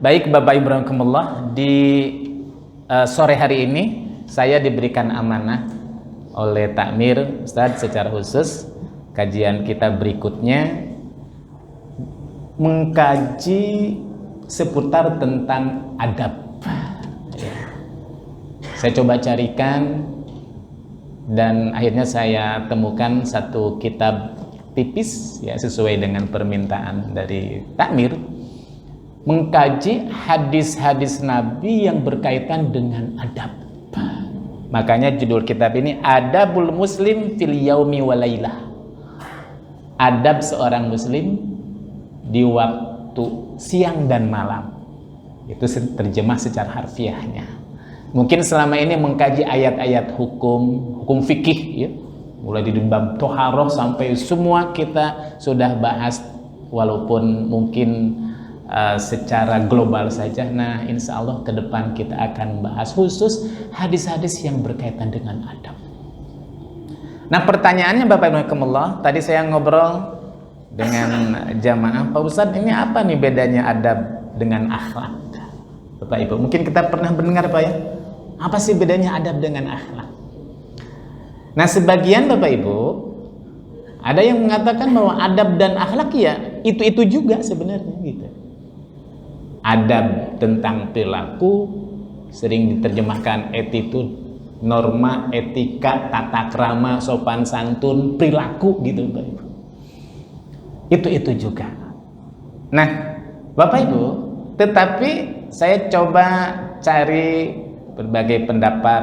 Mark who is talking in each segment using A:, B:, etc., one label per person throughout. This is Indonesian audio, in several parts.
A: Baik Bapak Ibu rahimakumullah, di sore hari ini saya diberikan amanah oleh Takmir Ustadz secara khusus. Kajian kita berikutnya mengkaji seputar tentang adab. Saya coba carikan dan akhirnya saya temukan satu kitab tipis ya, sesuai dengan permintaan dari Takmir, mengkaji hadis-hadis Nabi yang berkaitan dengan adab. Makanya judul kitab ini Adabul Muslim fil Yaumi Walailah. Adab seorang muslim di waktu siang dan malam. Itu terjemah secara harfiahnya. Mungkin selama ini mengkaji ayat-ayat hukum fikih ya, mulai di bab toharoh sampai semua kita sudah bahas, walaupun mungkin secara global saja. Nah, insya Allah ke depan kita akan bahas khusus hadis-hadis yang berkaitan dengan adab. Nah, pertanyaannya Bapak Ibu rahimakumullah, tadi saya ngobrol dengan jamaah, Pak Ustadz, ini apa nih bedanya adab dengan akhlak? Bapak Ibu, mungkin kita pernah mendengar Pak ya, apa sih bedanya adab dengan akhlak? Nah, sebagian Bapak Ibu ada yang mengatakan bahwa adab dan akhlak ya itu juga sebenarnya gitu. Adab tentang perilaku, sering diterjemahkan attitude, norma, etika, tata krama, sopan santun, perilaku gitu Bapak Ibu. Itu juga. Nah, Bapak Ibu, tetapi saya coba cari berbagai pendapat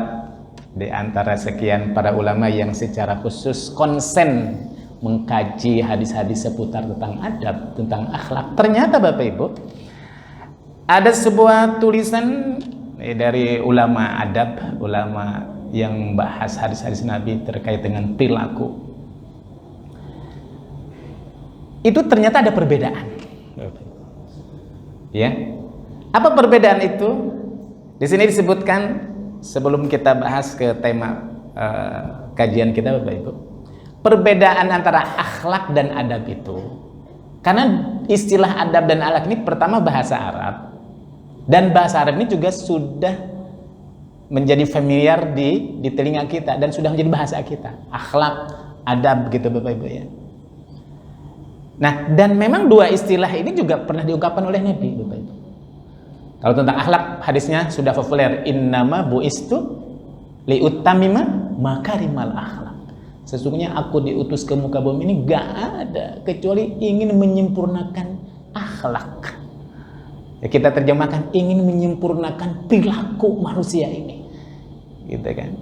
A: di antara sekian para ulama yang secara khusus konsen mengkaji hadis-hadis seputar tentang adab, tentang akhlak. Ternyata Bapak Ibu, ada sebuah tulisan dari ulama adab, ulama yang bahas hadis-hadis Nabi terkait dengan perilaku. Itu ternyata ada perbedaan. Ya. Apa perbedaan itu? Di sini disebutkan sebelum kita bahas ke tema kajian kita Bapak Ibu. Perbedaan antara akhlak dan adab itu, karena istilah adab dan akhlak ini pertama bahasa Arab, dan bahasa Arab ini juga sudah menjadi familiar di telinga kita dan sudah menjadi bahasa kita. Akhlak, adab gitu Bapak Ibu ya. Nah, dan memang dua istilah ini juga pernah diungkapkan oleh Nabi Bapak Ibu. Kalau tentang akhlak, hadisnya sudah populer, innama bu'istu liutamima makarimal akhlak. Sesungguhnya aku diutus ke muka bumi ini gak ada kecuali ingin menyempurnakan akhlak. Ya, kita terjemahkan ingin menyempurnakan perilaku manusia ini, gitu kan?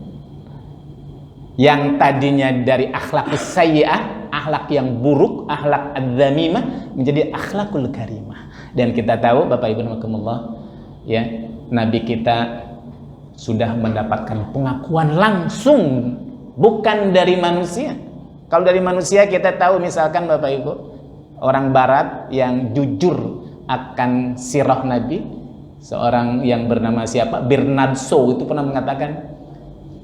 A: Yang tadinya dari akhlak sayyi'ah, akhlak yang buruk, akhlak adzamimah, menjadi akhlakul karimah. Dan kita tahu Bapak Ibu rahimakumullah, ya, Nabi kita sudah mendapatkan pengakuan langsung, bukan dari manusia. Kalau dari manusia kita tahu, misalkan Bapak Ibu, orang barat yang jujur akan sirah Nabi, seorang yang bernama siapa? Bernard Shaw itu pernah mengatakan,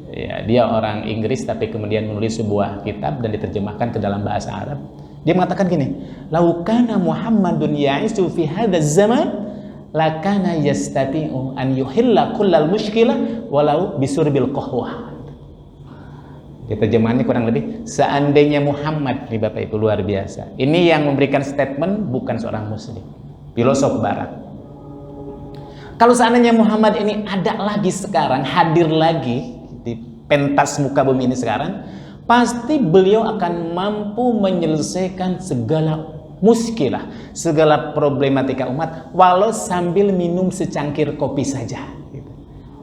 A: ya, dia orang Inggris tapi kemudian menulis sebuah kitab dan diterjemahkan ke dalam bahasa Arab. Dia mengatakan gini, "Lau kana Muhammadun ya'isu fi hadzal zaman, lakana yastati'u an yuhilla kullal mushkilah walau bisurbil qahwah." Terjemahannya kurang lebih, seandainya Muhammad, nih Bapak Ibu, luar biasa. Ini yang memberikan statement bukan seorang muslim, filosof barat. Kalau seandainya Muhammad ini ada lagi sekarang, hadir lagi di pentas muka bumi ini sekarang, pasti beliau akan mampu menyelesaikan segala muskilah, segala problematika umat, walau sambil minum secangkir kopi saja.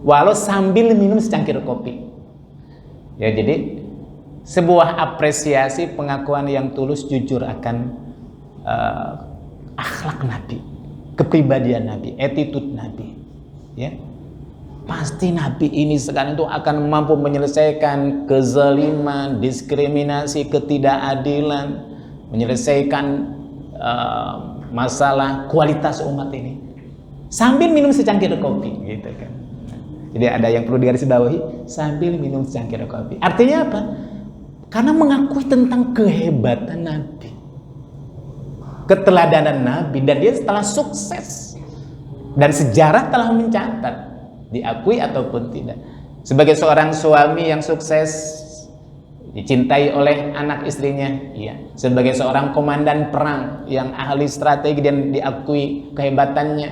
A: Walau sambil minum secangkir kopi. Ya, jadi sebuah apresiasi, pengakuan yang tulus, jujur akan akhlak Nabi, kepribadian Nabi, attitude Nabi. Ya. Pasti Nabi ini sekarang itu akan mampu menyelesaikan kezaliman, diskriminasi, ketidakadilan, menyelesaikan masalah kualitas umat ini sambil minum secangkir kopi, gitu kan. Jadi ada yang perlu digarisbawahi, sambil minum secangkir kopi. Artinya apa? Karena mengakui tentang kehebatan Nabi, keteladanan Nabi, dan dia setelah sukses Dan sejarah telah mencatat, diakui ataupun tidak, sebagai seorang suami yang sukses, dicintai oleh anak istrinya, iya. Sebagai seorang komandan perang yang ahli strategi dan diakui kehebatannya,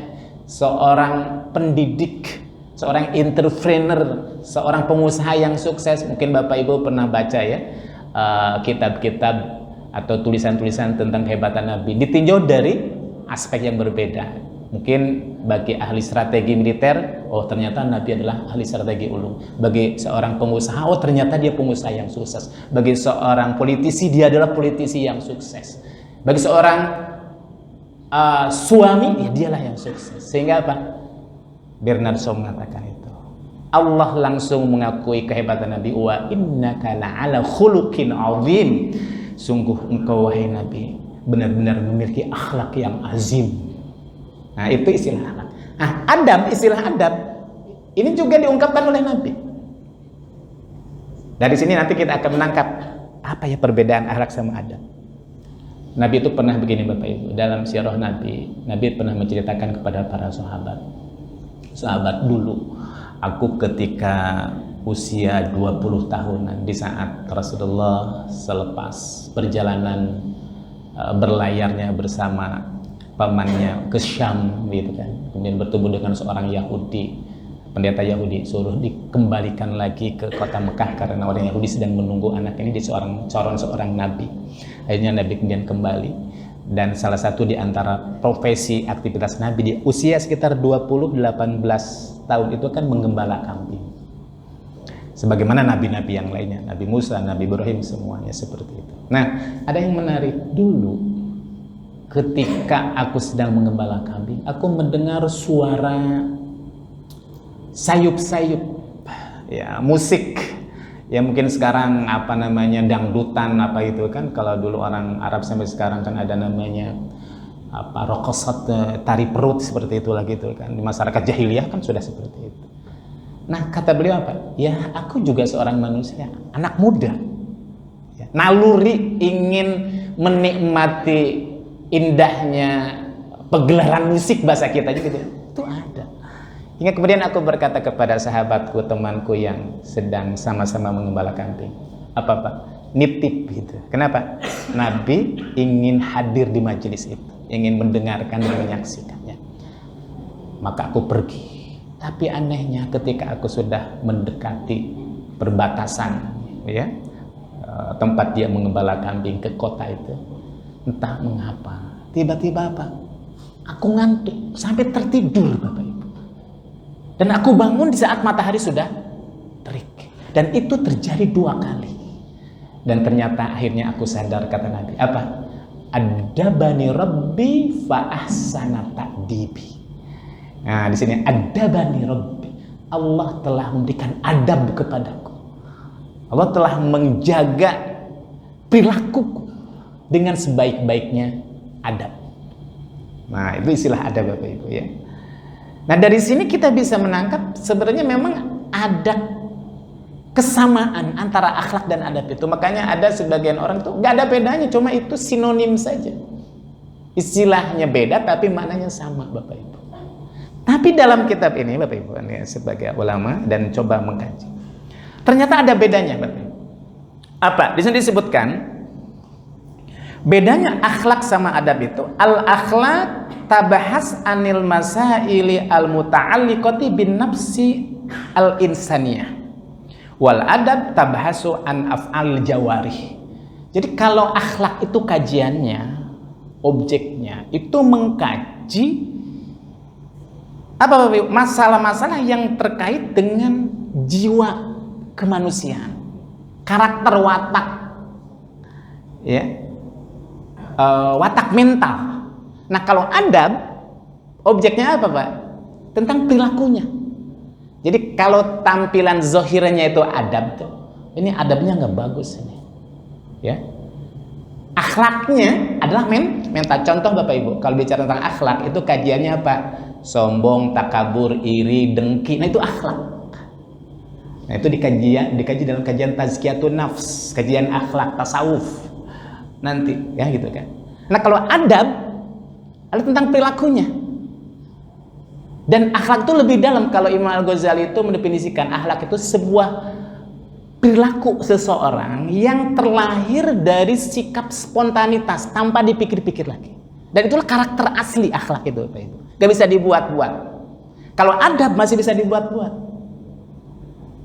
A: seorang pendidik, seorang entrepreneur, seorang pengusaha yang sukses. Mungkin Bapak Ibu pernah baca ya, kitab-kitab atau tulisan-tulisan tentang kehebatan Nabi, ditinjau dari aspek yang berbeda. Mungkin bagi ahli strategi militer, oh ternyata Nabi adalah ahli strategi ulung. Bagi seorang pengusaha, oh ternyata dia pengusaha yang sukses. Bagi seorang politisi, dia adalah politisi yang sukses. Bagi seorang suami, ya dialah yang sukses. Sehingga apa? Bernard Shaw mengatakan itu. Allah langsung mengakui kehebatan Nabi. Wa innaka la'ala khuluqin 'azim. Sungguh engkau wahai Nabi benar-benar memiliki akhlak yang azim. Nah, itu istilah akhlak. Nah, adab, istilah adab ini juga diungkapkan oleh Nabi. Dari sini nanti kita akan menangkap apa ya perbedaan akhlak sama adab. Nabi itu pernah begini Bapak Ibu, dalam sirah Nabi pernah menceritakan kepada para sahabat dulu, aku ketika usia 20 tahunan, di saat Rasulullah selepas perjalanan berlayarnya bersama pamannya ke Syam gitu kan, kemudian bertemu dengan seorang Yahudi, pendeta Yahudi, suruh dikembalikan lagi ke kota Mekah karena orang Yahudi sedang menunggu anak ini di calon seorang nabi. Akhirnya Nabi kemudian kembali, dan salah satu di antara profesi aktivitas Nabi di usia sekitar 18 tahun itu kan menggembala kambing, sebagaimana nabi-nabi yang lainnya, Nabi Musa, Nabi Ibrahim, semuanya seperti itu. Nah, ada yang menarik dulu. Ketika aku sedang menggembala kambing, aku mendengar suara sayup-sayup, ya musik, ya mungkin sekarang apa namanya dangdutan apa itu kan, kalau dulu orang Arab sampai sekarang kan ada namanya apa rokosat, tari perut seperti itulah gitu kan, di masyarakat jahiliyah kan sudah seperti itu. Nah, kata beliau apa? Ya aku juga seorang manusia, anak muda, ya, naluri ingin menikmati indahnya pegelaran musik bahasa kita gitu, itu ada. Hingga kemudian aku berkata kepada sahabatku, temanku yang sedang sama-sama mengembala kambing, apa Pak? Nitip gitu. Kenapa? Nabi ingin hadir di majelis itu, ingin mendengarkan dan menyaksikannya. Maka aku pergi. Tapi anehnya ketika aku sudah mendekati perbatasan, ya, tempat dia mengembala kambing ke kota itu, entah mengapa tiba-tiba apa, aku ngantuk sampai tertidur Bapak Ibu, dan aku bangun di saat matahari sudah terik, dan itu terjadi 2 kali. Dan ternyata akhirnya aku sadar, kata Nabi apa? Adabani Rabbi fa ahsana ta'dibi. Nah, di sini adabani Rabbi, Allah telah memberikan adab kepadaku, Allah telah menjaga perilakuku dengan sebaik-baiknya adab. Nah, itu istilah adab Bapak Ibu ya. Nah, dari sini kita bisa menangkap sebenarnya memang ada kesamaan antara akhlak dan adab itu. Makanya ada sebagian orang tuh nggak ada bedanya, cuma itu sinonim saja. Istilahnya beda tapi maknanya sama Bapak Ibu. Tapi dalam kitab ini Bapak Ibu ya, sebagai ulama dan coba mengkaji, ternyata ada bedanya Bapak Ibu. Apa? Di sini disebutkan bedanya akhlak sama adab itu, al-akhlak tabahas anil masaili al-muta'alliqati bin nafsi al-insaniyah, wal adab tabahasu an af'al jawarih. Jadi kalau akhlak itu kajiannya, objeknya itu mengkaji apa Bapak Ibu? Masalah-masalah yang terkait dengan jiwa kemanusiaan, karakter watak, ya, watak mental. Nah, kalau adab objeknya apa Pak? Tentang perilakunya. Jadi kalau tampilan zohirnya itu adab tuh, ini adabnya nggak bagus ini, ya. Akhlaknya adalah mental. Contoh Bapak Ibu, kalau bicara tentang akhlak itu kajiannya apa? Sombong, takabur, iri, dengki. Nah, itu akhlak. Nah, itu dikaji dalam kajian tazkiyatun nafs, kajian akhlak, tasawuf nanti, ya gitu kan. Nah, kalau adab adalah tentang perilakunya. Dan akhlak itu lebih dalam. Kalau Imam Al-Ghazali itu mendefinisikan akhlak itu sebuah perilaku seseorang yang terlahir dari sikap spontanitas tanpa dipikir-pikir lagi. Dan itulah karakter asli akhlak itu, Bapak Ibu. Gak bisa dibuat-buat. Kalau adab masih bisa dibuat-buat.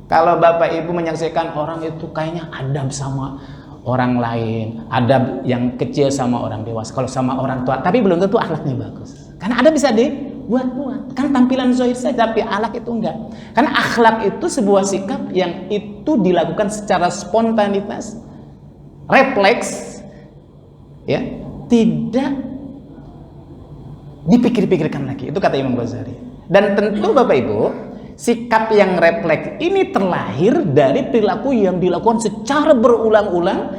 A: Kalau Bapak Ibu menyaksikan orang itu kayaknya adab sama orang lain, adab yang kecil sama orang dewasa, kalau sama orang tua, tapi belum tentu akhlaknya bagus. Karena adab bisa dibuat-buat. Kan tampilan zahir saja, tapi akhlak itu enggak. Karena akhlak itu sebuah sikap yang itu dilakukan secara spontanitas, refleks, ya, tidak dipikir-pikirkan lagi. Itu kata Imam Ghazali. Dan tentu Bapak Ibu, sikap yang refleks ini terlahir dari perilaku yang dilakukan secara berulang-ulang,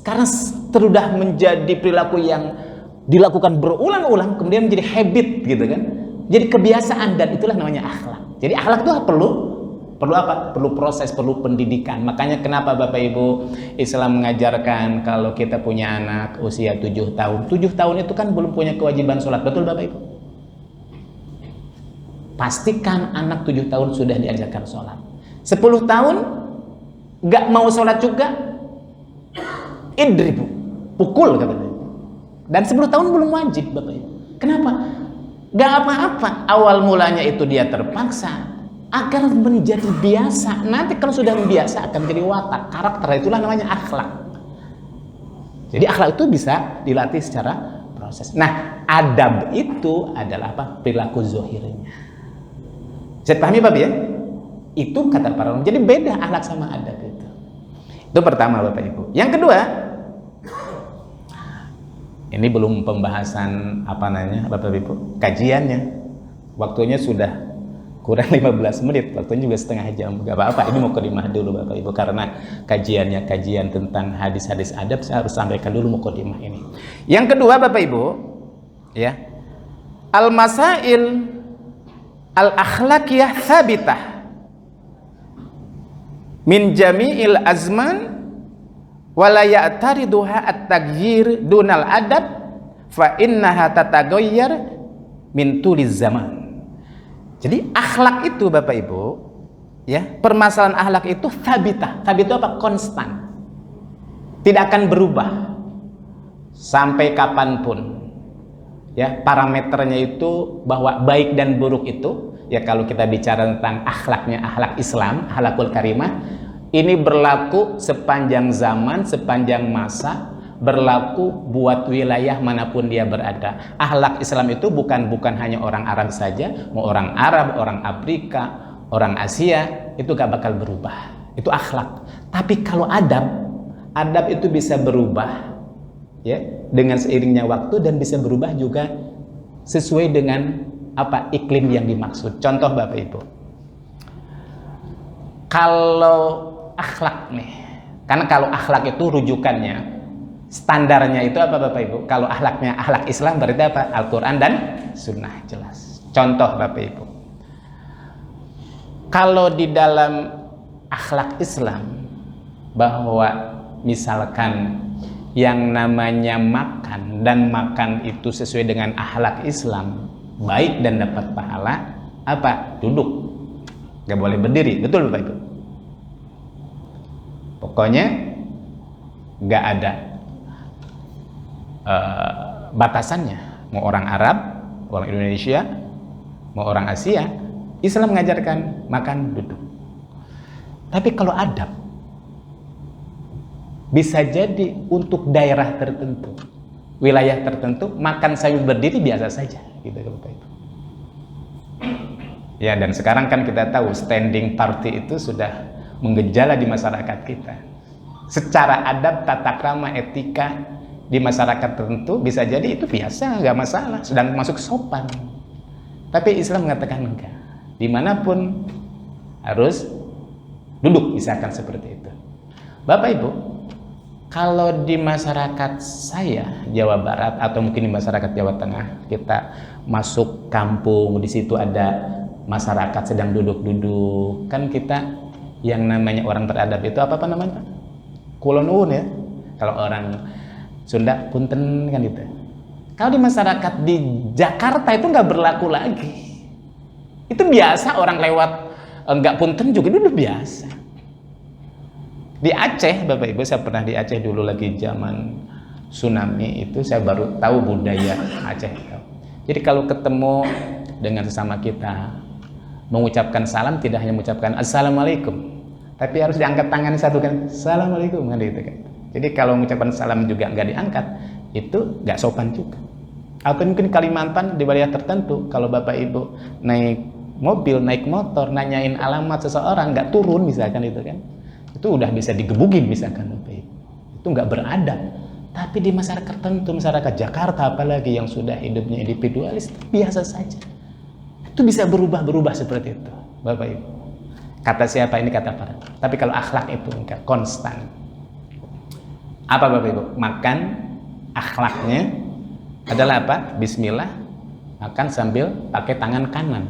A: karena sudah menjadi perilaku yang dilakukan berulang-ulang, kemudian menjadi habit gitu kan, jadi kebiasaan, dan itulah namanya akhlak. Jadi akhlak itu perlu apa? Perlu proses, perlu pendidikan. Makanya kenapa Bapak Ibu Islam mengajarkan kalau kita punya anak usia 7 tahun, 7 tahun itu kan belum punya kewajiban sholat, betul Bapak Ibu? Pastikan anak 7 tahun sudah diajarkan sholat. 10 tahun gak mau sholat juga, idribu, pukul katanya. Dan 10 tahun belum wajib Bapak Ibu. Kenapa? Gak apa-apa. Awal mulanya itu dia terpaksa agar menjadi biasa. Nanti kalau sudah biasa akan menjadi watak, karakter. Itulah namanya akhlak. Jadi akhlak itu bisa dilatih secara proses. Nah, adab itu adalah apa? Perilaku zahirnya. Saya pahami Bapak ya? Itu kata para ulama. Jadi beda akhlak sama adab itu. Itu pertama Bapak Ibu. Yang kedua, ini belum pembahasan apa namanya Bapak Ibu, kajiannya. Waktunya sudah kurang 15 menit, waktunya juga setengah jam. Gak apa-apa, ini mau mukadimah dulu Bapak Ibu, karena kajiannya kajian tentang hadis-hadis adab, saya harus sampaikan dulu mukadimah ini. Yang kedua Bapak Ibu, ya, al-masail al-akhlaqiyah thabitah min jami'il azman wala ya'tariduha at-taghyir dunal adab fa innaha tataghayyar min tuliz zaman. Jadi akhlak itu Bapak Ibu, ya, permasalahan akhlak itu thabitah. Thabitah apa? Konstan. Tidak akan berubah sampai kapanpun. Ya, parameternya itu bahwa baik dan buruk itu, ya, kalau kita bicara tentang akhlaknya, akhlak Islam, akhlakul karimah, ini berlaku sepanjang zaman, sepanjang masa, berlaku buat wilayah manapun dia berada. Akhlak Islam itu bukan hanya orang Arab saja, mau orang Arab, orang Afrika, orang Asia, itu gak bakal berubah. Itu akhlak. Tapi kalau adab itu bisa berubah, ya, dengan seiringnya waktu, dan bisa berubah juga sesuai dengan apa iklim yang dimaksud. Contoh Bapak Ibu, kalau akhlak nih, karena kalau akhlak itu rujukannya, standarnya itu apa Bapak Ibu? Kalau akhlaknya akhlak Islam berarti apa? Al-Quran dan Sunnah, jelas. Contoh Bapak Ibu, kalau di dalam akhlak Islam, bahwa misalkan yang namanya makan, dan makan itu sesuai dengan akhlak Islam, baik dan dapat pahala, apa? Duduk, gak boleh berdiri, betul Bapak Ibu? Pokoknya gak ada batasannya. Mau orang Arab, orang Indonesia, mau orang Asia, Islam mengajarkan makan duduk. Tapi kalau adab, bisa jadi untuk daerah tertentu, wilayah tertentu, makan sambil berdiri biasa saja, gitu Bapak Ibu. Ya, dan sekarang kan kita tahu standing party itu sudah menggejala di masyarakat kita. Secara adab, tata krama, etika di masyarakat tertentu bisa jadi itu biasa, nggak masalah, sedang masuk sopan. Tapi Islam mengatakan enggak. Dimanapun harus duduk, misalkan seperti itu. Bapak Ibu, kalau di masyarakat saya Jawa Barat, atau mungkin di masyarakat Jawa Tengah, kita masuk kampung, di situ ada masyarakat sedang duduk-duduk, kan kita yang namanya orang beradab itu apa namanya Pak? Kula nuwun ya. Kalau orang Sunda punten kan gitu. Kalau di masyarakat di Jakarta itu nggak berlaku lagi. Itu biasa, orang lewat enggak punten juga itu udah biasa. Di Aceh, Bapak Ibu, saya pernah di Aceh dulu lagi zaman tsunami itu, saya baru tahu budaya Aceh. Jadi kalau ketemu dengan sesama kita, mengucapkan salam tidak hanya mengucapkan assalamualaikum, tapi harus diangkat tangan satu kan, assalamualaikum kan gitu kan. Jadi kalau mengucapkan salam juga nggak diangkat, itu nggak sopan juga. Atau mungkin Kalimantan di wilayah tertentu, kalau Bapak Ibu naik mobil, naik motor, nanyain alamat seseorang nggak turun misalkan itu kan, itu udah bisa digebugin misalkan Bapak Ibu. Itu nggak beradab. Tapi di masyarakat tertentu, masyarakat Jakarta apalagi yang sudah hidupnya individualis, biasa saja. Itu bisa berubah-berubah seperti itu, Bapak Ibu. Kata siapa ini? Kata para. Tapi kalau akhlak itu enggak konstan. Apa Bapak Ibu? Makan akhlaknya adalah apa? Bismillah, makan sambil pakai tangan kanan.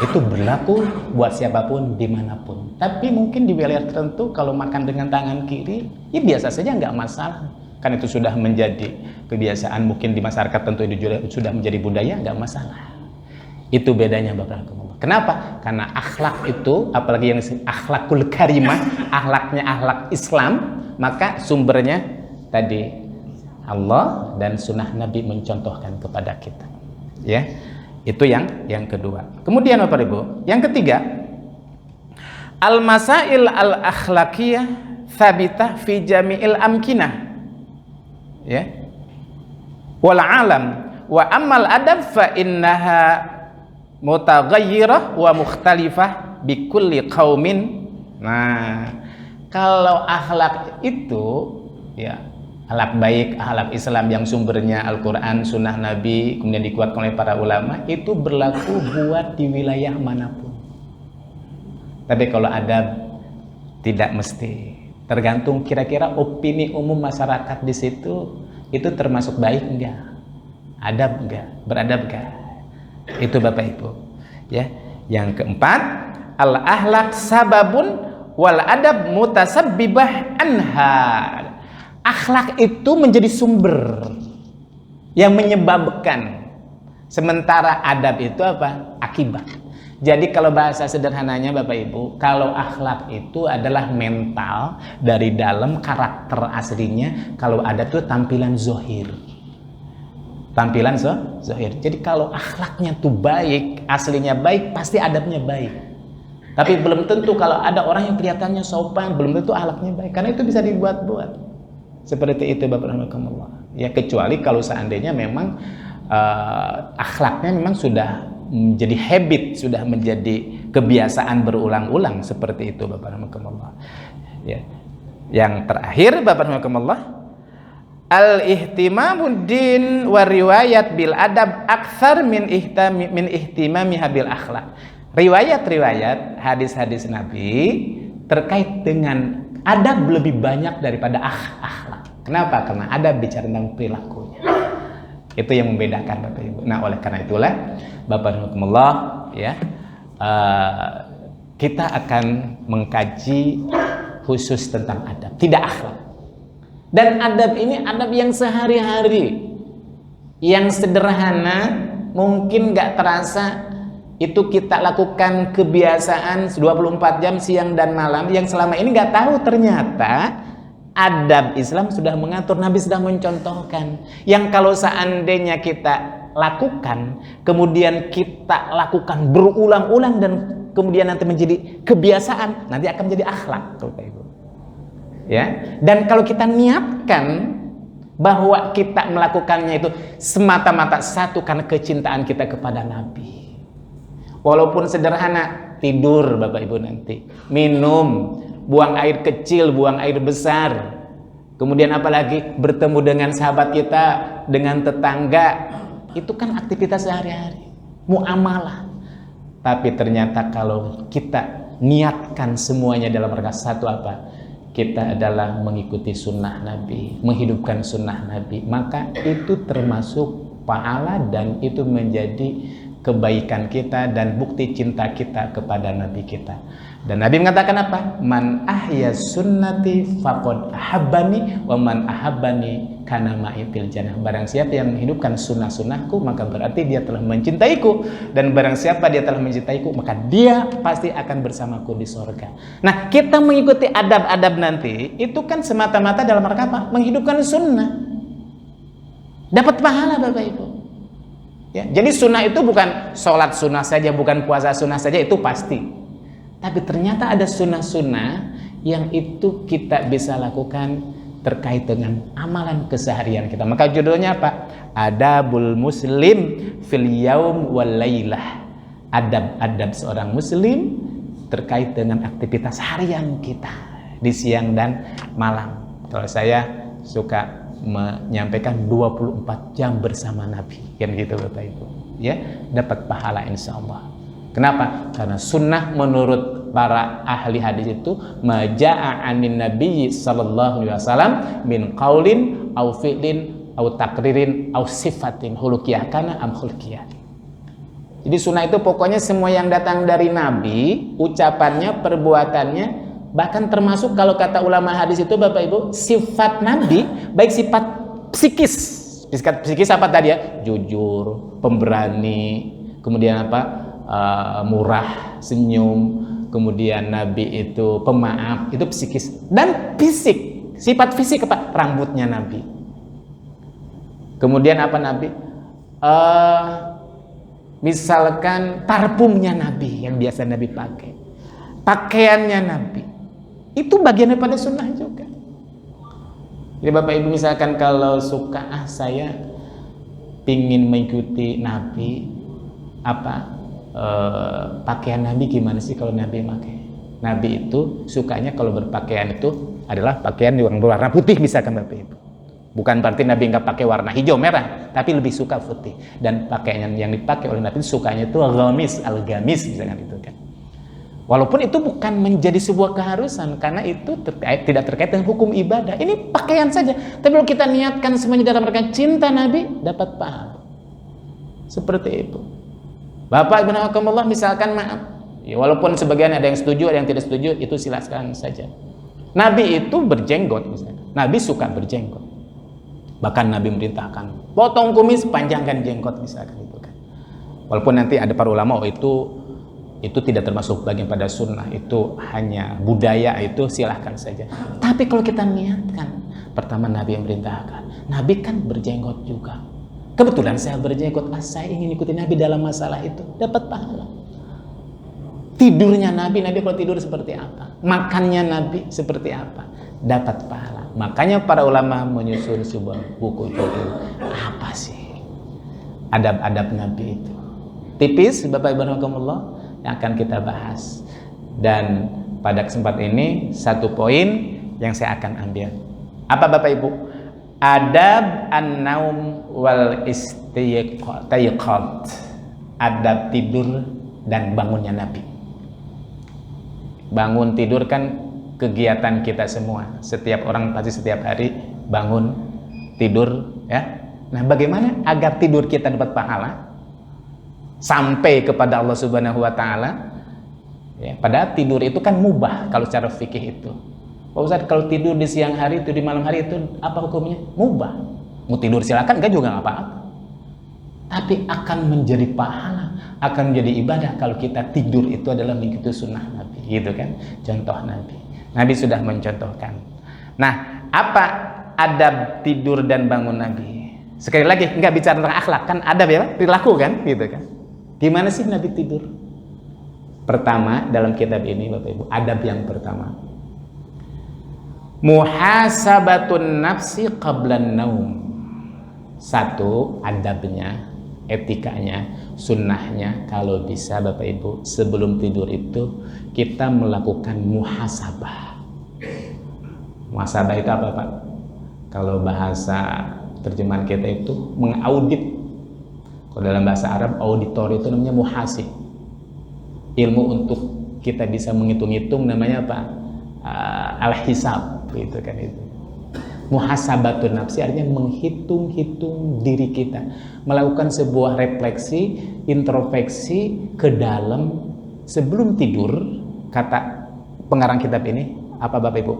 A: Itu berlaku buat siapapun dimanapun. Tapi mungkin di wilayah tertentu kalau makan dengan tangan kiri, ya biasa saja, nggak masalah. Kan itu sudah menjadi kebiasaan, mungkin di masyarakat tertentu itu sudah menjadi budaya, nggak masalah. Itu bedanya Bapak. Kenapa? Karena akhlak itu, apalagi yang akhlakul karimah, akhlaknya akhlak Islam, maka sumbernya tadi Allah dan sunnah Nabi mencontohkan kepada kita. Ya, itu yang kedua. Kemudian Bapak Ibu, yang ketiga, al-masail al-akhlaqiyah thabitah fi jami'il amkinah. Ya. Wal alam wa ammal adab fa innaha mutaghayyirah wa mukhtalifah bi kulli qaumin. Nah, kalau akhlak itu ya akhlak baik, akhlak Islam yang sumbernya Al-Qur'an, sunnah Nabi, kemudian dikuatkan oleh para ulama, itu berlaku buat di wilayah manapun. Tapi kalau adab tidak mesti. Tergantung kira-kira opini umum masyarakat di situ itu termasuk baik enggak? Adab enggak? Beradab enggak? Itu Bapak Ibu. Ya. Yang keempat, al-ahlak sababun wal adab mutasabbibah anha. Akhlak itu menjadi sumber yang menyebabkan, sementara adab itu apa? Akibat. Jadi kalau bahasa sederhananya Bapak Ibu, kalau akhlak itu adalah mental dari dalam karakter aslinya, kalau adab itu tampilan zohir. Tampilan zohir. Jadi kalau akhlaknya tuh baik, aslinya baik, pasti adabnya baik. Tapi belum tentu kalau ada orang yang kelihatannya sopan, belum tentu akhlaknya baik. Karena itu bisa dibuat-buat. Seperti itu Bapak rahmatullah. Ya kecuali kalau seandainya memang akhlaknya memang sudah menjadi habit, sudah menjadi kebiasaan berulang-ulang seperti itu Bapak rahmatullah. Ya. Yang terakhir Bapak rahmatullah, al-ihtimamuddin wa riwayat bil adab akthar min ihtimami bil akhlak. Riwayat-riwayat hadis-hadis Nabi terkait dengan adab lebih banyak daripada akhlak. Kenapa? Karena adab bicara tentang perilakunya. Itu yang membedakan Bapak Ibu. Nah, oleh karena itulah Bapak rahmatullah ya, kita akan mengkaji khusus tentang adab, tidak akhlak. Dan adab ini adab yang sehari-hari, yang sederhana, mungkin nggak terasa itu kita lakukan kebiasaan 24 jam siang dan malam, yang selama ini nggak tahu ternyata adab Islam sudah mengatur, Nabi sudah mencontohkan, yang kalau seandainya kita lakukan, kemudian kita lakukan berulang-ulang dan kemudian nanti menjadi kebiasaan, nanti akan menjadi akhlak, Bapak Ibu. Ya, dan kalau kita niatkan bahwa kita melakukannya itu semata-mata satu karena kecintaan kita kepada Nabi, walaupun sederhana, tidur Bapak Ibu nanti, minum, buang air kecil, buang air besar, kemudian apalagi bertemu dengan sahabat kita, dengan tetangga, itu kan aktivitas sehari-hari, muamalah. Tapi ternyata kalau kita niatkan semuanya dalam rangka satu apa? Kita adalah mengikuti sunnah Nabi, menghidupkan sunnah Nabi, maka itu termasuk pahala dan itu menjadi kebaikan kita dan bukti cinta kita kepada Nabi kita. Dan Nabi mengatakan apa? Man ahya sunnati faqad ahabbani wa man ahabbani kana ma'i fil jannah. Barang siapa yang menghidupkan sunnah-sunnahku, maka berarti dia telah mencintaiku, dan barang siapa dia telah mencintaiku, maka dia pasti akan bersamaku di sorga. Nah, kita mengikuti adab-adab nanti itu kan semata-mata dalam rangka apa? Menghidupkan sunnah, dapat pahala Bapak Ibu. Ya, jadi sunnah itu bukan sholat sunnah saja, bukan puasa sunnah saja, itu pasti. Tapi ternyata ada sunnah-sunnah yang itu kita bisa lakukan terkait dengan amalan keseharian kita. Maka judulnya apa? Adabul Muslim fil Yaum wal Lailah. Adab-adab seorang Muslim terkait dengan aktivitas harian kita di siang dan malam. Kalau saya suka menyampaikan 24 jam bersama Nabi, kan gitu Bapak Ibu, ya, dapat pahala insya Allah. Kenapa? Karena sunnah menurut para ahli hadis itu maja'a anin Nabi sallallahu alaihi wasallam min qaulin au fi'lin au takririn au sifatin hulukiyah kana am khulqiyah. Jadi sunnah itu pokoknya semua yang datang dari Nabi, ucapannya, perbuatannya, bahkan termasuk kalau kata ulama hadis itu Bapak Ibu, sifat Nabi, baik sifat psikis. Sifat psikis apa tadi ya? Jujur, pemberani, kemudian apa? Murah, senyum, kemudian Nabi itu pemaaf, itu psikis. Dan fisik, sifat fisik apa? Rambutnya Nabi. Kemudian apa Nabi? Misalkan parfumnya Nabi yang biasa Nabi pakai, pakaiannya Nabi. Itu bagian daripada sunnah juga. Jadi Bapak Ibu misalkan kalau suka saya pingin mengikuti Nabi, apa pakaian Nabi gimana sih kalau Nabi pakai? Nabi itu sukanya kalau berpakaian itu adalah pakaian yang berwarna putih misalkan Bapak Ibu. Bukan berarti Nabi nggak pakai warna hijau merah, tapi lebih suka putih. Dan pakaian yang dipakai oleh Nabi sukanya itu al-ghamis misalkan itu kan. Walaupun itu bukan menjadi sebuah keharusan, karena itu tidak terkait dengan hukum ibadah. Ini pakaian saja. Tapi kalau kita niatkan semuanya dalam rangka cinta Nabi, dapat pahala. Seperti itu. Bapak Ibu Nawakumullah misalkan maaf. Ya, walaupun sebagian ada yang setuju, ada yang tidak setuju, itu silakan saja. Nabi itu berjenggot misalnya. Nabi suka berjenggot. Bahkan Nabi memerintahkan, potong kumis, panjangkan jenggot misalkan itu kan. Walaupun nanti ada para ulama itu tidak termasuk bagian pada sunnah, itu hanya budaya, itu silahkan saja. Tapi kalau kita niatkan, pertama Nabi yang merintahkan, Nabi kan berjenggot juga. Kebetulan saya berjenggot, saya ingin ikuti Nabi dalam masalah itu, dapat pahala. Tidurnya Nabi kalau tidur seperti apa? Makannya Nabi seperti apa? Dapat pahala. Makanya para ulama menyusun sebuah buku judul apa sih adab-adab Nabi itu? Tipis Bapak Ibu Rahimakumullah yang akan kita bahas. Dan pada kesempatan ini satu poin yang saya akan ambil. Apa Bapak Ibu? Adab an-naum wal istiqad. Adab tidur dan bangunnya Nabi. Bangun tidur kan kegiatan kita semua. Setiap orang pasti setiap hari bangun tidur ya. Nah, bagaimana agar tidur kita dapat pahala sampai kepada Allah Subhanahu wa taala? Ya, padahal tidur itu kan mubah kalau secara fikih itu. Pak Ustaz, kalau tidur di siang hari itu di malam hari itu apa hukumnya? Mubah. Mau tidur silakan, enggak juga enggak apa-apa. Tapi akan menjadi pahala, akan menjadi ibadah kalau kita tidur itu adalah mengikuti sunnah Nabi, gitu kan? Contoh Nabi. Nabi sudah mencontohkan. Nah, apa adab tidur dan bangun Nabi? Sekali lagi, enggak bicara tentang akhlak, kan adab ya, perilaku kan, gitu kan? Gimana sih Nabi tidur? Pertama, dalam kitab ini Bapak Ibu, adab yang pertama, muhasabatun nafsi qablan naum. Satu, adabnya, etikanya, sunnahnya, kalau bisa Bapak Ibu sebelum tidur itu kita melakukan muhasabah. Muhasabah itu apa Pak? Kalau bahasa terjemahan kita itu mengaudit. Kalau dalam bahasa Arab auditor itu namanya muhasib. Ilmu untuk kita bisa menghitung-hitung namanya apa? Al-hisab, gitu kan itu. Muhasabatun nafsi artinya menghitung-hitung diri kita, melakukan sebuah refleksi, introspeksi ke dalam sebelum tidur. Kata pengarang kitab ini apa Bapak Ibu?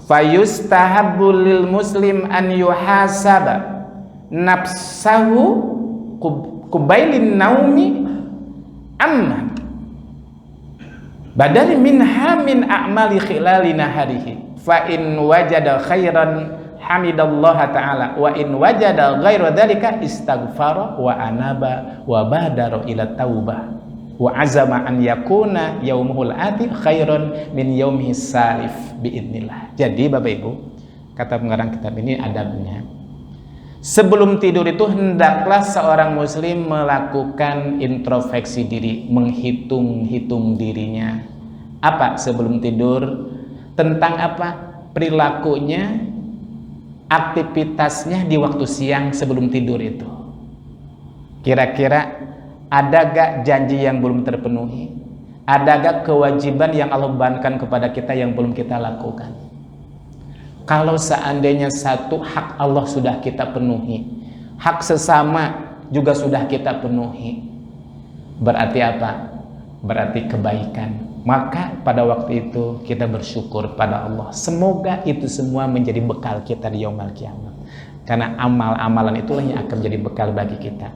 A: fayustahabbu lil muslim an yuhasaba nafsahu qubailin naumi amma badal minha min a'mali khilali naharihi fa in wajada khairan hamidallaha ta'ala wa in wajada ghaira dzalika istaghfara wa anaba wa badara ila taubah wa azama an yakuna yaumuhul ati khairan min yaumihi salif biidznillah. Jadi Bapak Ibu, kata pengarang kitab ini adabnya, sebelum tidur itu hendaklah seorang muslim melakukan introspeksi diri, menghitung-hitung dirinya. Apa sebelum tidur? Tentang apa? Perilakunya, aktivitasnya di waktu siang sebelum tidur itu. Kira-kira ada gak janji yang belum terpenuhi? Ada gak kewajiban yang Allah bebankan kepada kita yang belum kita lakukan? Kalau seandainya satu hak Allah sudah kita penuhi, hak sesama juga sudah kita penuhi, berarti apa? Berarti kebaikan. Maka pada waktu itu kita bersyukur pada Allah. Semoga itu semua menjadi bekal kita di yaumul kiamat. Karena amal-amalan itulah yang akan menjadi bekal bagi kita.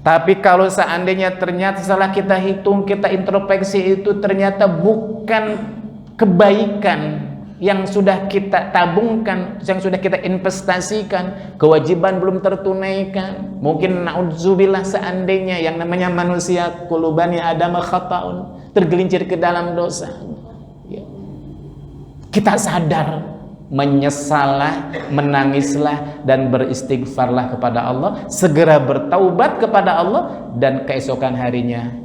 A: Tapi kalau seandainya ternyata setelah kita hitung, kita introspeksi itu ternyata bukan kebaikan yang sudah kita tabungkan, yang sudah kita investasikan, kewajiban belum tertunaikan, mungkin naudzubillah seandainya yang namanya manusia qulubani adama khata'un, tergelincir ke dalam dosa, ya. Kita sadar, menyesallah, menangislah, dan beristighfarlah kepada Allah, segera bertaubat kepada Allah, dan keesokan harinya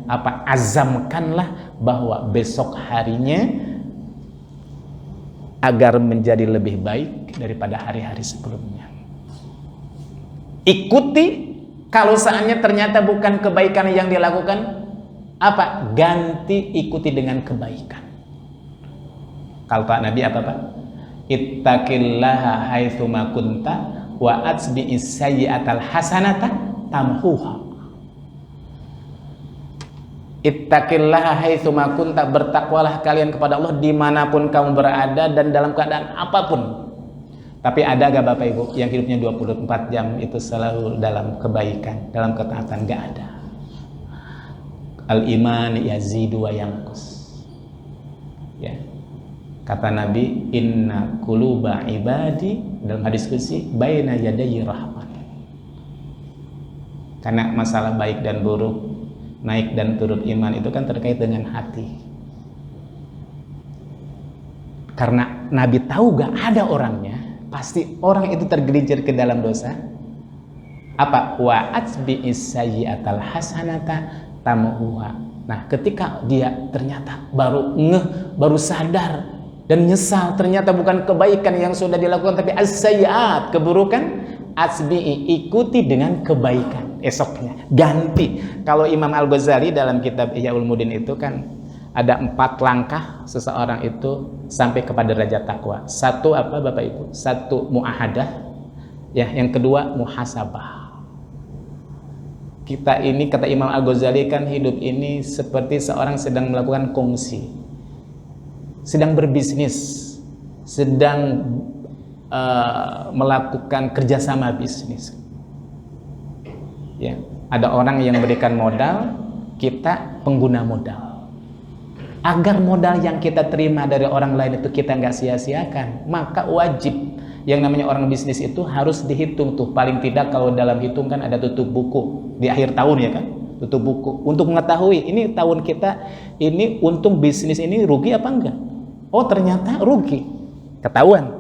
A: azamkanlah bahwa besok harinya agar menjadi lebih baik daripada hari-hari sebelumnya. Ikuti, kalau seandainya ternyata bukan kebaikan yang dilakukan, ganti, ikuti dengan kebaikan. Kalau Pak Nabi apa Pak? Ittaqillaha haitsuma kunta wa atsbi'is sayyi'atal hasanata tamhuha. Ittaqillaha haitsuma kunta, bertakwalah kalian kepada Allah dimanapun kamu berada dan dalam keadaan apapun. Tapi ada gak Bapak Ibu yang hidupnya 24 jam itu selalu dalam kebaikan, dalam ketaatan? Gak ada. Al-iman yazidu wa yanqus. Ya. Kata Nabi, inna quluba ibadi, dalam hadis qudsi, baina yadayi rahman. Karena masalah baik dan buruk, naik dan turun iman itu kan terkait dengan hati. Karena Nabi tahu gak ada orangnya, pasti orang itu tergelincir ke dalam dosa. Wa atsbi'is sayyi'atal hasanata tamuha. Nah, ketika dia ternyata baru sadar dan nyesal, ternyata bukan kebaikan yang sudah dilakukan, tapi as-sayyi'at, keburukan, asbi'i, ikuti dengan kebaikan. Esoknya ganti. Kalau Imam Al-Ghazali dalam kitab Ihya Ulumuddin itu kan ada 4 langkah seseorang itu sampai kepada derajat takwa. Satu apa Bapak Ibu? Satu muahadah, ya. Yang kedua muhasabah. Kita ini, kata Imam Al-Ghazali, kan hidup ini seperti seorang sedang melakukan kongsi, sedang berbisnis, sedang melakukan kerjasama bisnis. Ya, ada orang yang memberikan modal, kita pengguna modal. Agar modal yang kita terima dari orang lain itu kita nggak sia-siakan, maka wajib yang namanya orang bisnis itu harus dihitung tuh. Paling tidak kalau dalam hitung kan ada tutup buku di akhir tahun, ya kan? Tutup buku untuk mengetahui ini tahun kita ini untung bisnis ini rugi apa enggak. Oh ternyata rugi, ketahuan.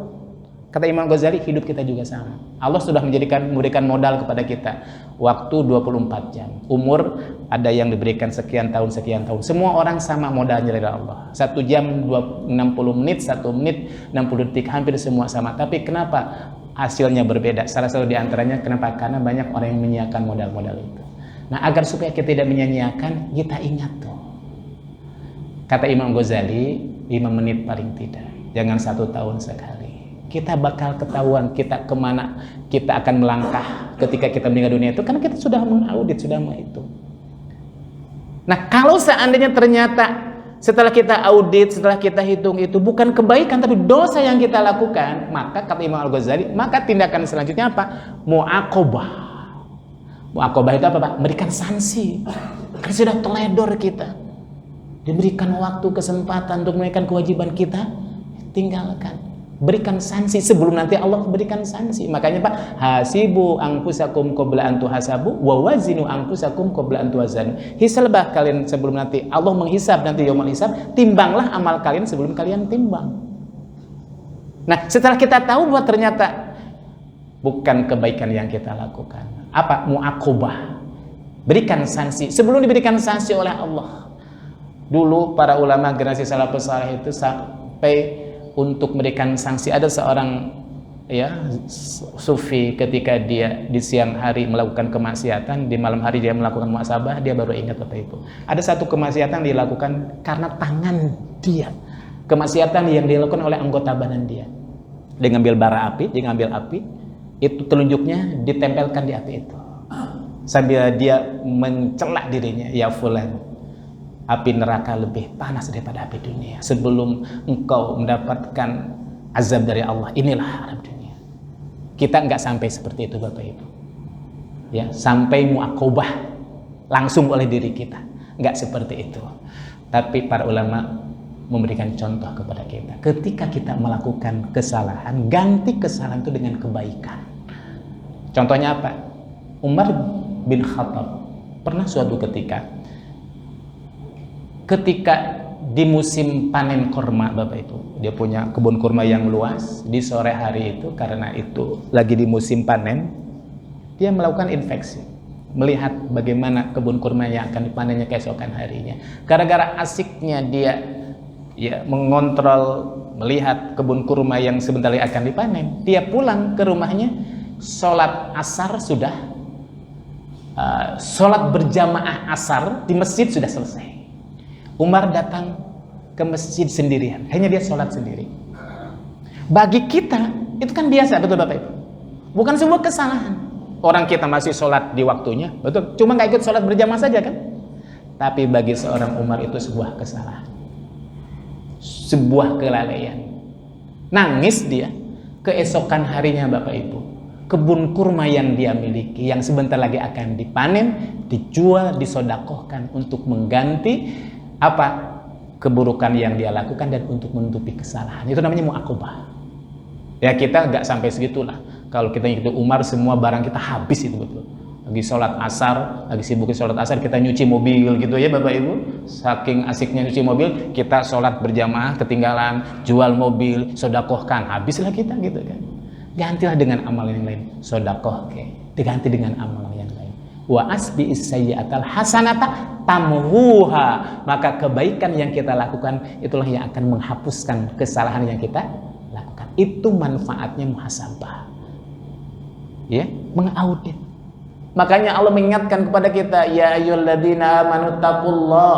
A: Kata Imam Ghazali, hidup kita juga sama. Allah sudah memberikan modal kepada kita. Waktu 24 jam. Umur ada yang diberikan sekian tahun. Semua orang sama modalnya dari Allah. 1 jam 60 menit, 1 menit 60 detik, hampir semua sama. Tapi kenapa hasilnya berbeda? Salah satu diantaranya kenapa? Karena banyak orang yang menyiapkan modal-modal itu. Nah, agar supaya kita tidak menyia-nyiakan, kita ingat tuh. Kata Imam Ghazali, 5 menit paling tidak. Jangan 1 tahun sekali. Kita bakal ketahuan kita kemana kita akan melangkah ketika kita meninggal dunia itu, karena kita sudah mengaudit, sudah menghitung. Nah, kalau seandainya ternyata setelah kita audit, setelah kita hitung itu bukan kebaikan tapi dosa yang kita lakukan, maka kata Imam Al-Ghazali, maka tindakan selanjutnya apa? Mu'aqobah. Mu'aqobah itu apa, Pak? Memberikan sanksi. Karena sudah teledor kita. Diberikan waktu, kesempatan untuk menunaikan kewajiban kita, tinggalkan. Berikan sanksi sebelum nanti Allah berikan sanksi. Makanya Pak, hasibu anfusakum qabla an tuhasabu wa wazinu anfusakum qabla an tuwazanu. Hisablah kalian sebelum nanti Allah menghisab, nanti yaumul hisab, timbanglah amal kalian sebelum kalian timbang. Nah, setelah kita tahu bahwa ternyata bukan kebaikan yang kita lakukan, apa? Mu'aqobah. Berikan sanksi sebelum diberikan sanksi oleh Allah. Dulu para ulama generasi salafus saleh itu sampai untuk memberikan sanksi, ada seorang sufi ketika dia di siang hari melakukan kemaksiatan, di malam hari dia melakukan muhasabah, dia baru ingat Bapak Ibu. Ada satu kemaksiatan dilakukan karena tangan dia. Kemaksiatan yang dilakukan oleh anggota badan dia. Dia ngambil bara api, dia ngambil api, itu telunjuknya ditempelkan di api itu. Sambil dia mencela dirinya, ya fulan, api neraka lebih panas daripada api dunia. Sebelum engkau mendapatkan azab dari Allah, inilah azab dunia. Kita nggak sampai seperti itu Bapak Ibu. Ya, sampai mu'aqobah langsung oleh diri kita. Nggak seperti itu. Tapi para ulama memberikan contoh kepada kita. Ketika kita melakukan kesalahan, ganti kesalahan itu dengan kebaikan. Contohnya apa? Umar bin Khattab pernah suatu ketika di musim panen kurma Bapak Ibu, dia punya kebun kurma yang luas. Di sore hari itu, karena itu lagi di musim panen, dia melakukan inspeksi, melihat bagaimana kebun kurma yang akan dipanennya keesokan harinya. Gara-gara asiknya dia mengontrol, melihat kebun kurma yang sebentar lagi akan dipanen, dia pulang ke rumahnya, sholat asar sudah, sholat berjamaah asar di masjid sudah selesai. Umar datang ke masjid sendirian, hanya dia sholat sendiri. Bagi kita itu kan biasa, betul Bapak Ibu? Bukan sebuah kesalahan. Orang kita masih sholat di waktunya, betul? Cuma nggak ikut sholat berjamaah saja kan? Tapi bagi seorang Umar itu sebuah kesalahan, sebuah kelalaian. Nangis dia. Keesokan harinya Bapak Ibu, kebun kurma yang dia miliki, yang sebentar lagi akan dipanen, dijual, disodakohkan untuk mengganti apa keburukan yang dia lakukan dan untuk menutupi kesalahan. Itu namanya mu'aqobah. Ya, kita nggak sampai segitulah. Kalau kita ngikutin Umar, semua barang kita habis itu betul. Lagi sholat asar, lagi sibuk sholat asar, kita nyuci mobil gitu ya Bapak Ibu. Saking asiknya nyuci mobil, kita sholat berjamaah ketinggalan, jual mobil, sodakohkan, habislah kita gitu kan. Gantilah dengan amal yang lain, sodakoh, diganti dengan amal yang lain. Wa asbi sayyi'atal hasanata tamhuha. Maka kebaikan yang kita lakukan itulah yang akan menghapuskan kesalahan yang kita lakukan. Itu manfaatnya muhasabah. Ya, mengaudit. Makanya Allah mengingatkan kepada kita, ya ayyuhalladzina amanu taqullah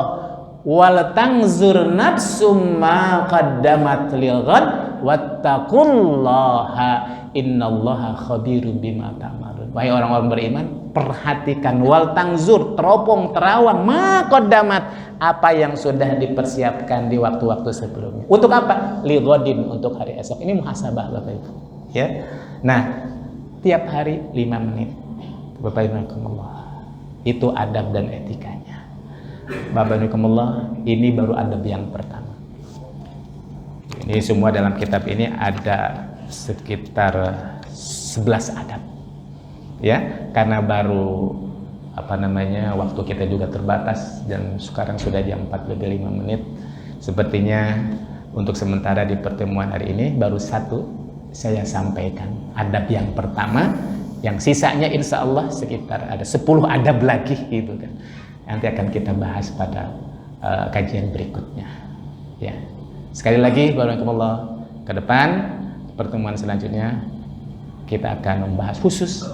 A: wal tanzur nafsum ma qaddamat lighad wattaqullaha innallaha khabirum bima ta'malun. Wahai orang-orang beriman, perhatikan wal tanzur, teropong terawang ma qaddamat, apa yang sudah dipersiapkan di waktu-waktu sebelumnya. Untuk apa? Lighadin, untuk hari esok. Ini muhasabah Bapak Ibu. Ya. Nah, tiap hari 5 menit. Bapak Ibu, itu adab dan etikanya. Bapak Ibu, ini baru adab yang pertama. Ini semua dalam kitab ini ada sekitar 11 adab. Ya, karena baru waktu kita juga terbatas dan sekarang sudah jam 4:05. Sepertinya untuk sementara di pertemuan hari ini baru satu saya sampaikan adab yang pertama. Yang sisanya insya Allah sekitar ada 10 adab lagi gitu kan. Nanti akan kita bahas pada kajian berikutnya. Ya. Sekali lagi, barakallahu, ke depan pertemuan selanjutnya kita akan membahas khusus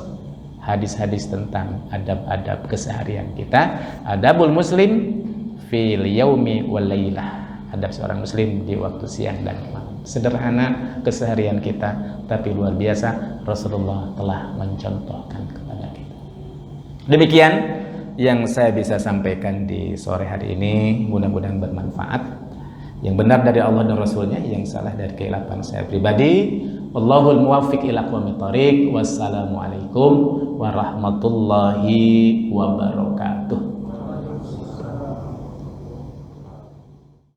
A: hadis-hadis tentang adab-adab keseharian kita. Adabul muslim fil yaumi wal lailah. Adab seorang muslim di waktu siang dan malam. Sederhana keseharian kita, tapi luar biasa Rasulullah telah mencontohkan kepada kita. Demikian yang saya bisa sampaikan di sore hari ini, mudah-mudahan bermanfaat. Yang benar dari Allah dan Rasulnya, yang salah dari kehilapan saya pribadi. Wallahul muwaffiq ila aqwamit thoriq. Wassalamualaikum warahmatullahi wabarakatuh.